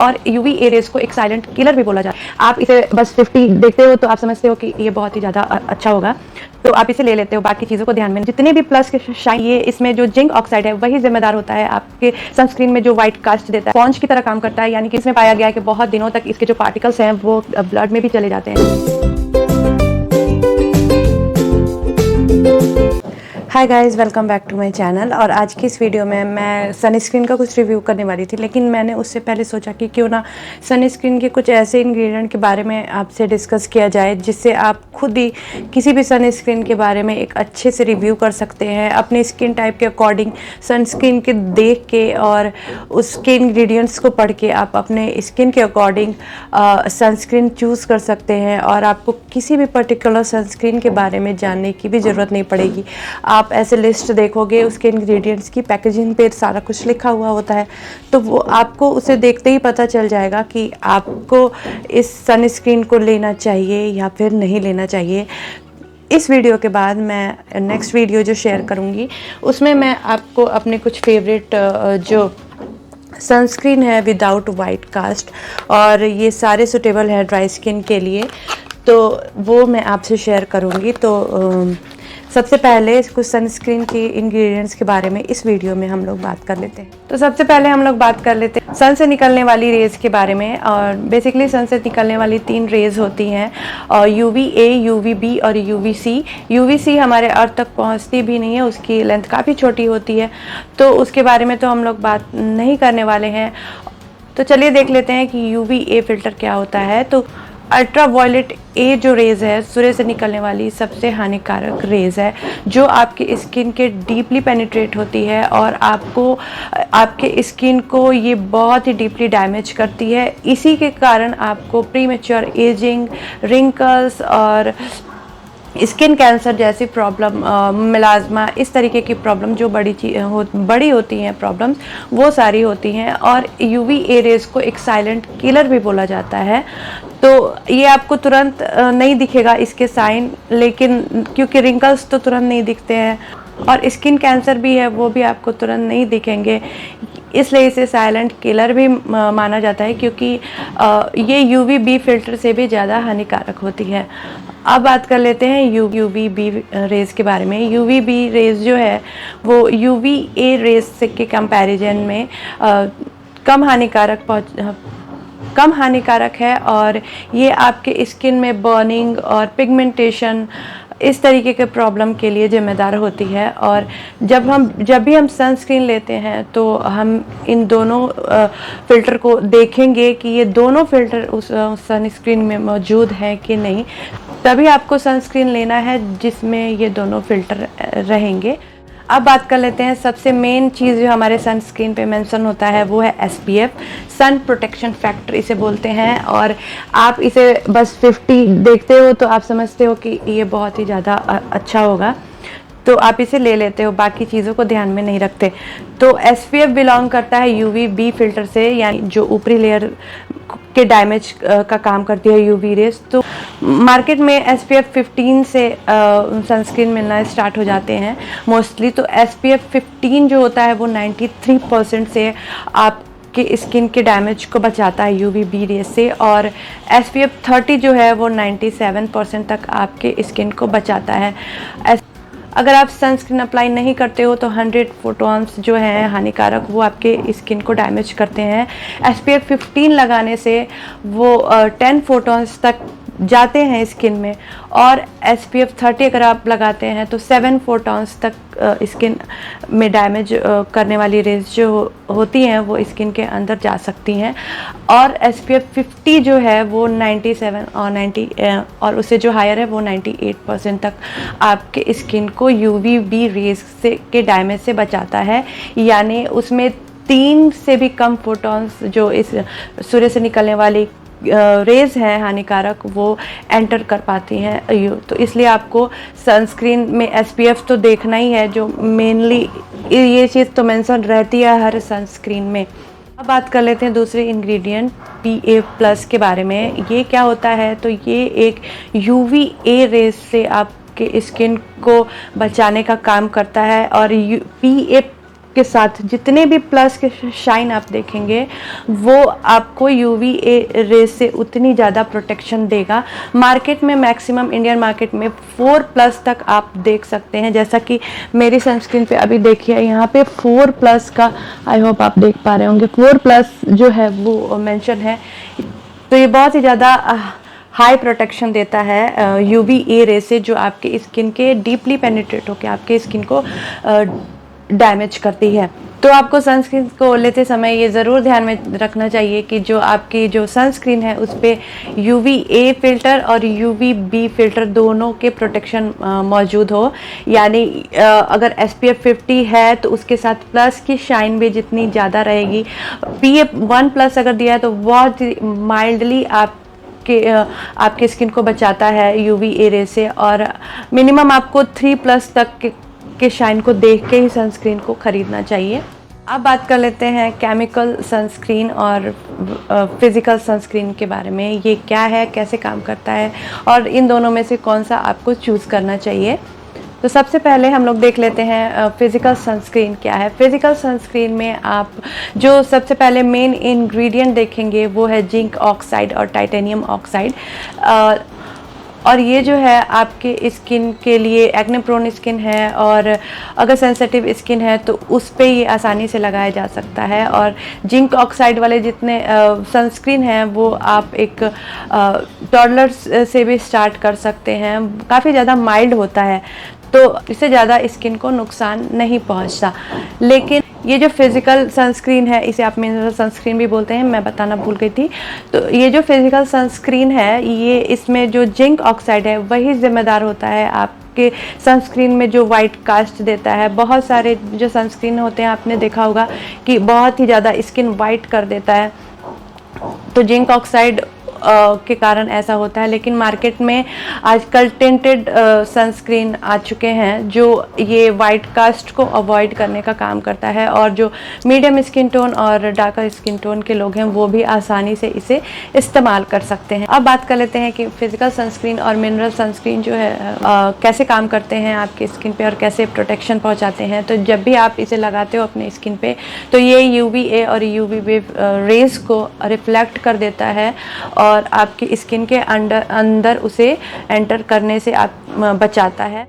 और UV A raise को एक साइलेंट किलर भी बोला जाता है। आप इसे बस 50 देखते हो तो आप समझते हो कि ये बहुत ही ज़्यादा अच्छा होगा, तो आप इसे ले लेते हो। बाकी चीज़ों को ध्यान में, जितने भी प्लस के शाइन, ये इसमें जो जिंक ऑक्साइड है वही जिम्मेदार होता है आपके सनस्क्रीन में जो व्हाइट कास्ट देता है, स्पॉन्ज की तरह काम करता है। यानी कि इसमें पाया गया है कि बहुत दिनों तक इसके जो पार्टिकल्स हैं वो ब्लड में भी चले जाते हैं। Hi guys, welcome back to my channel. और आज की इस वीडियो में मैं सनस्क्रीन का कुछ रिव्यू करने वाली थी, लेकिन मैंने उससे पहले सोचा कि क्यों ना सनस्क्रीन के कुछ ऐसे इंग्रेडिएंट के बारे में आपसे डिस्कस किया जाए जिससे आप खुद ही किसी भी सनस्क्रीन के बारे में एक अच्छे से रिव्यू कर सकते हैं अपने स्किन टाइप के अकॉर्डिंग। सनस्क्रीन के देख के और उसके इंग्रेडिएंट्स को पढ़ के आप अपने स्किन के अकॉर्डिंग सनस्क्रीन चूज़ कर सकते हैं और आपको किसी भी पर्टिकुलर सनस्क्रीन के बारे में जानने की भी ज़रूरत नहीं पड़ेगी। आप ऐसे लिस्ट देखोगे, उसके इंग्रेडिएंट्स की पैकेजिंग पे सारा कुछ लिखा हुआ होता है, तो वो आपको उसे देखते ही पता चल जाएगा कि आपको इस सनस्क्रीन को लेना चाहिए या फिर नहीं लेना चाहिए। इस वीडियो के बाद मैं नेक्स्ट वीडियो जो शेयर करूँगी उसमें मैं आपको अपने कुछ फेवरेट जो सनस्क्रीन है विदाउट वाइट कास्ट, और ये सारे सुटेबल है ड्राई स्किन के लिए, तो वो मैं आपसे शेयर करूँगी। तो सबसे पहले कुछ सनस्क्रीन के इंग्रेडिएंट्स के बारे में इस वीडियो में हम लोग बात कर लेते हैं। तो सबसे पहले हम लोग बात कर लेते हैं सन से निकलने वाली रेज के बारे में। और बेसिकली सन से निकलने वाली 3 रेज होती हैं, और UVA, UVB और UVC। UVC हमारे अर्थ तक पहुंचती भी नहीं है, उसकी लेंथ काफ़ी छोटी होती है, तो उसके बारे में तो हम लोग बात नहीं करने वाले हैं। तो चलिए देख लेते हैं कि UVA फ़िल्टर क्या होता है। तो अल्ट्रा वायलेट ए जो रेज़ है, सूर्य से निकलने वाली सबसे हानिकारक रेज़ है, जो आपकी स्किन के डीपली पेनिट्रेट होती है और आपके स्किन को ये बहुत ही डीपली डैमेज करती है। इसी के कारण आपको प्रीमेच्योर एजिंग, रिंकल्स और स्किन कैंसर जैसी प्रॉब्लम, मिलाज्मा, इस तरीके की प्रॉब्लम जो बड़ी होती हैं प्रॉब्लम्स, वो सारी होती हैं। और UVA रेज को एक साइलेंट किलर भी बोला जाता है। तो ये आपको तुरंत नहीं दिखेगा इसके साइन, लेकिन क्योंकि रिंकल्स तो तुरंत नहीं दिखते हैं और स्किन कैंसर भी है वो भी आपको तुरंत नहीं दिखेंगे, इसलिए इसे साइलेंट किलर भी माना जाता है, क्योंकि ये UVB फ़िल्टर से भी ज़्यादा हानिकारक होती है। अब बात कर लेते हैं UVB रेज़ के बारे में। UVB रेज़ जो है वो UVA रेज़ से के कंपैरिजन में कम हानिकारक है, और ये आपके स्किन में बर्निंग और पिगमेंटेशन, इस तरीके के प्रॉब्लम के लिए जिम्मेदार होती है। और जब भी हम सनस्क्रीन लेते हैं तो हम इन दोनों फ़िल्टर को देखेंगे कि ये दोनों फ़िल्टर उस सनस्क्रीन में मौजूद हैं कि नहीं, तभी आपको सनस्क्रीन लेना है जिसमें ये दोनों फ़िल्टर रहेंगे। अब बात कर लेते हैं सबसे मेन चीज़ जो हमारे सनस्क्रीन पे मेंशन होता है, वो है SPF, सन प्रोटेक्शन फैक्टर इसे बोलते हैं। और आप इसे बस 50 देखते हो तो आप समझते हो कि ये बहुत ही ज़्यादा अच्छा होगा, तो आप इसे ले लेते हो, बाकी चीज़ों को ध्यान में नहीं रखते। तो SPF बिलोंग करता है UVB फ़िल्टर से, यानी जो ऊपरी लेयर के डैमेज का काम करती है UV रेज। तो मार्केट में SPF 15 से सनस्क्रीन मिलना स्टार्ट हो जाते हैं मोस्टली। तो SPF 15 जो होता है वो 93% से आपके स्किन के डैमेज को बचाता है UVB रेज से, और SPF 30 जो है वो 97% तक आपके स्किन को बचाता है। अगर आप सनस्क्रीन अप्लाई नहीं करते हो तो 100 फोटॉन्स जो हैं हानिकारक, वो आपके स्किन को डैमेज करते हैं। SPF 15 लगाने से वो 10 फोटॉन्स तक जाते हैं स्किन में, और SPF 30 अगर आप लगाते हैं तो 7 फोटॉन्स तक स्किन में डैमेज करने वाली रेज जो होती हैं वो स्किन के अंदर जा सकती हैं। और SPF 50 जो है वो 97 और 90 और उससे जो हायर है वो 98% तक आपके स्किन को UVB रेज के डैमेज से बचाता है। यानी उसमें 3 से भी कम फोटॉन्स जो इस सूर्य से निकलने वाली रेज हैं हानिकारक, वो एंटर कर पाती हैं। तो इसलिए आपको सनस्क्रीन में SPF तो देखना ही है, जो मेनली ये चीज़ तो मेंशन रहती है हर सनस्क्रीन में। अब बात कर लेते हैं दूसरे इंग्रेडिएंट PA+ के बारे में। ये क्या होता है, तो ये एक UVA रेज से आपके स्किन को बचाने का काम करता है। और PA+ के साथ जितने भी प्लस के शाइन आप देखेंगे वो आपको यूवीए रे से उतनी ज़्यादा प्रोटेक्शन देगा। मार्केट में मैक्सिमम इंडियन मार्केट में 4+ तक आप देख सकते हैं, जैसा कि मेरी सनस्क्रीन पे अभी देखिए यहाँ पे 4+ का, आई होप आप देख पा रहे होंगे, 4+ जो है वो मेंशन है। तो ये बहुत ही ज़्यादा हाई प्रोटेक्शन देता है यूवीए रे से, जो आपके स्किन के डीपली पेनिट्रेट होकर आपके स्किन को डैमेज करती है। तो आपको सनस्क्रीन को लेते समय ये ज़रूर ध्यान में रखना चाहिए कि जो आपकी जो सनस्क्रीन है उस पर यूवीए फ़िल्टर और यूवीबी फ़िल्टर दोनों के प्रोटेक्शन मौजूद हो। यानी अगर SPF 50 है तो उसके साथ प्लस की शाइन भी जितनी ज़्यादा रहेगी। PA1+ अगर दिया है तो बहुत माइल्डली आपके स्किन को बचाता है यूवीए रे से, और मिनिमम आपको 3+ तक के शाइन को देख के ही सनस्क्रीन को ख़रीदना चाहिए। अब बात कर लेते हैं केमिकल सनस्क्रीन और फिज़िकल सनस्क्रीन के बारे में। ये क्या है, कैसे काम करता है और इन दोनों में से कौन सा आपको चूज़ करना चाहिए। तो सबसे पहले हम लोग देख लेते हैं फिज़िकल सनस्क्रीन क्या है। फिज़िकल सनस्क्रीन में आप जो सबसे पहले मेन इंग्रेडिएंट देखेंगे वो है जिंक ऑक्साइड और टाइटेनियम ऑक्साइड। और ये जो है आपके स्किन के लिए, एक्ने प्रोन स्किन है और अगर सेंसिटिव स्किन है तो उस पे ये आसानी से लगाया जा सकता है। और जिंक ऑक्साइड वाले जितने सनस्क्रीन हैं वो आप एक टॉडलर से भी स्टार्ट कर सकते हैं। काफ़ी ज़्यादा माइल्ड होता है तो इससे ज़्यादा स्किन को नुकसान नहीं पहुंचता। लेकिन ये जो फिज़िकल सनस्क्रीन है, इसे आप मिनरल सनस्क्रीन भी बोलते हैं, मैं बताना भूल गई थी। तो ये जो फिज़िकल सनस्क्रीन है, ये इसमें जो जिंक ऑक्साइड है वही ज़िम्मेदार होता है आपके सनस्क्रीन में जो वाइट कास्ट देता है। बहुत सारे जो सनस्क्रीन होते हैं आपने देखा होगा कि बहुत ही ज़्यादा स्किन वाइट कर देता है, तो जिंक ऑक्साइड के कारण ऐसा होता है। लेकिन मार्केट में आजकल टिंटेड सनस्क्रीन आ चुके हैं जो ये वाइट कास्ट को अवॉइड करने का काम करता है, और जो मीडियम स्किन टोन और डार्कर स्किन टोन के लोग हैं वो भी आसानी से इसे इस्तेमाल कर सकते हैं। अब बात कर लेते हैं कि फिज़िकल सनस्क्रीन और मिनरल सनस्क्रीन जो है कैसे काम करते हैं आपके स्किन पे और कैसे प्रोटेक्शन पहुँचाते हैं। तो जब भी आप इसे लगाते हो अपने स्किन पे तो ये UVA और UVB रेज को रिफ्लेक्ट कर देता है और आपकी स्किन के अंदर उसे एंटर करने से आप बचाता है।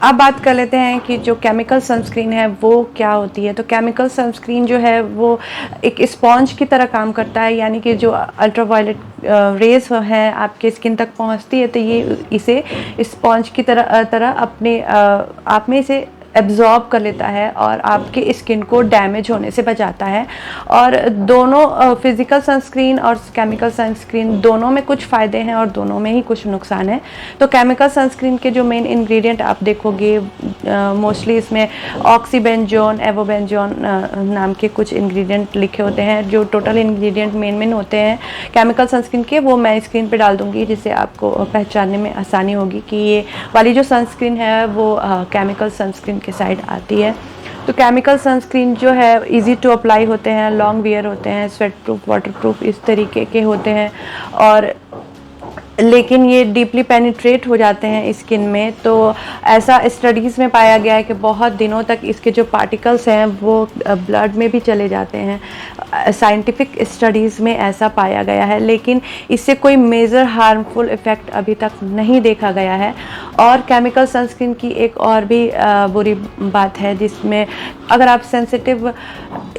अब बात कर लेते हैं कि जो केमिकल सनस्क्रीन है वो क्या होती है। तो केमिकल सनस्क्रीन जो है वो एक स्पॉन्ज की तरह काम करता है, यानी कि जो अल्ट्रावायलेट रेज हैं आपके स्किन तक पहुंचती है तो ये इसे स्पॉन्ज की तरह अपने आप में इसे एब्जॉर्ब कर लेता है और आपके स्किन को डैमेज होने से बचाता है। और दोनों फिज़िकल सनस्क्रीन और केमिकल सनस्क्रीन दोनों में कुछ फ़ायदे हैं और दोनों में ही कुछ नुकसान है। तो केमिकल सनस्क्रीन के जो मेन इंग्रेडिएंट आप देखोगे मोस्टली इसमें ऑक्सीबेंजोन, एवोबेंजोन नाम के कुछ इंग्रेडिएंट लिखे होते हैं। जो टोटल इंग्रेडिएंट मेन होते हैं केमिकल सनस्क्रीन के वो मैं स्क्रीन पे डाल दूँगी, जिससे आपको पहचानने में आसानी होगी कि ये वाली जो सनस्क्रीन है वो केमिकल सनस्क्रीन के साइड आती है। तो केमिकल सनस्क्रीन जो है इजी टू अप्लाई होते हैं, लॉन्ग वियर होते हैं, स्वेट प्रूफ, वाटर प्रूफ इस तरीके के होते हैं, और लेकिन ये डीपली पेनिट्रेट हो जाते हैं स्किन में। तो ऐसा स्टडीज़ में पाया गया है कि बहुत दिनों तक इसके जो पार्टिकल्स हैं वो ब्लड में भी चले जाते हैं। साइंटिफिक स्टडीज़ में ऐसा पाया गया है, लेकिन इससे कोई मेजर हार्मफुल इफ़ेक्ट अभी तक नहीं देखा गया है। और केमिकल सनस्क्रीन की एक और भी बुरी बात है, जिसमें अगर आप सेंसिटिव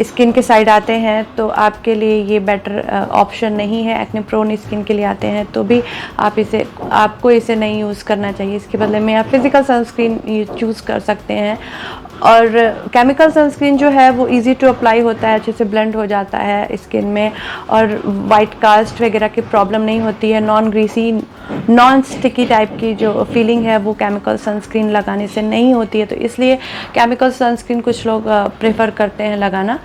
स्किन के साइड आते हैं तो आपके लिए ये बेटर ऑप्शन नहीं है। एक्ने प्रोन स्किन के लिए आते हैं तो भी आपको इसे नहीं यूज़ करना चाहिए। इसके बदले में आप फिज़िकल सनस्क्रीन चूज़ कर सकते हैं। और केमिकल सनस्क्रीन जो है वो इजी टू अप्लाई होता है, अच्छे से ब्लेंड हो जाता है स्किन में, और वाइट कास्ट वगैरह की प्रॉब्लम नहीं होती है। Non greasy, non sticky type की जो फीलिंग है वो केमिकल सनस्क्रीन लगाने से नहीं होती है। तो इसलिए केमिकल सनस्क्रीन कुछ लोग प्रेफर करते हैं लगाना।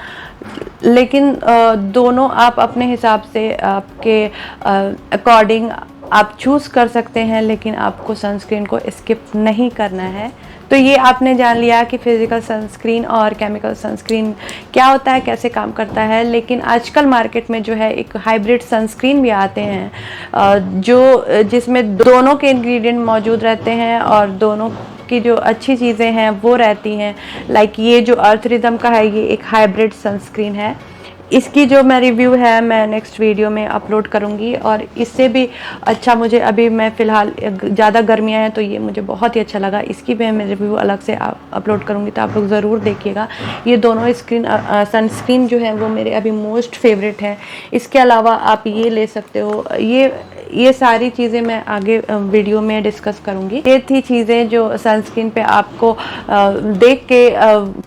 लेकिन दोनों आप अपने हिसाब से आपके अकॉर्डिंग आप चूज़ कर सकते हैं, लेकिन आपको सनस्क्रीन को स्किप नहीं करना है। तो ये आपने जान लिया कि फिज़िकल सनस्क्रीन और केमिकल सनस्क्रीन क्या होता है, कैसे काम करता है। लेकिन आजकल मार्केट में जो है एक हाइब्रिड सनस्क्रीन भी आते हैं जिसमें दोनों के इंग्रेडिएंट मौजूद रहते हैं और दोनों इसकी जो अच्छी चीज़ें हैं वो रहती हैं। लाइक ये जो अर्थ रिदम का है, ये एक हाइब्रिड सनस्क्रीन है। इसकी जो मैं रिव्यू है मैं नेक्स्ट वीडियो में अपलोड करूँगी। और इससे भी अच्छा मुझे अभी मैं फ़िलहाल ज़्यादा गर्मियाँ हैं तो ये मुझे बहुत ही अच्छा लगा, इसकी भी मैं रिव्यू अलग से अपलोड करूँगी, तो आप लोग ज़रूर देखिएगा। ये दोनों सनस्क्रीन जो है वो मेरे अभी मोस्ट फेवरेट है। इसके अलावा आप ये ले सकते हो, ये सारी चीज़ें मैं आगे वीडियो में डिस्कस करूँगी। ये थी चीज़ें जो सनस्क्रीन पे आपको देख के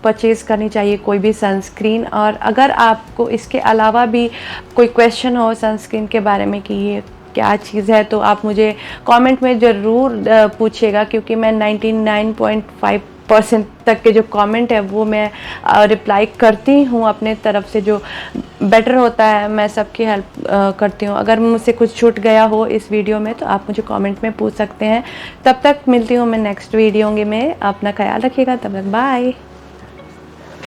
परचेज़ करनी चाहिए कोई भी सनस्क्रीन। और अगर आपको इसके अलावा भी कोई क्वेश्चन हो सनस्क्रीन के बारे में कि ये क्या चीज़ है, तो आप मुझे कमेंट में ज़रूर पूछिएगा, क्योंकि मैं 99.5% तक के जो कमेंट है वो मैं रिप्लाई करती हूँ अपने तरफ से, जो बेटर होता है मैं सबकी हेल्प करती हूँ। अगर मुझसे कुछ छूट गया हो इस वीडियो में तो आप मुझे कमेंट में पूछ सकते हैं। तब तक मिलती हूँ मैं नेक्स्ट वीडियो में। अपना ख्याल रखिएगा, तब तक बाय।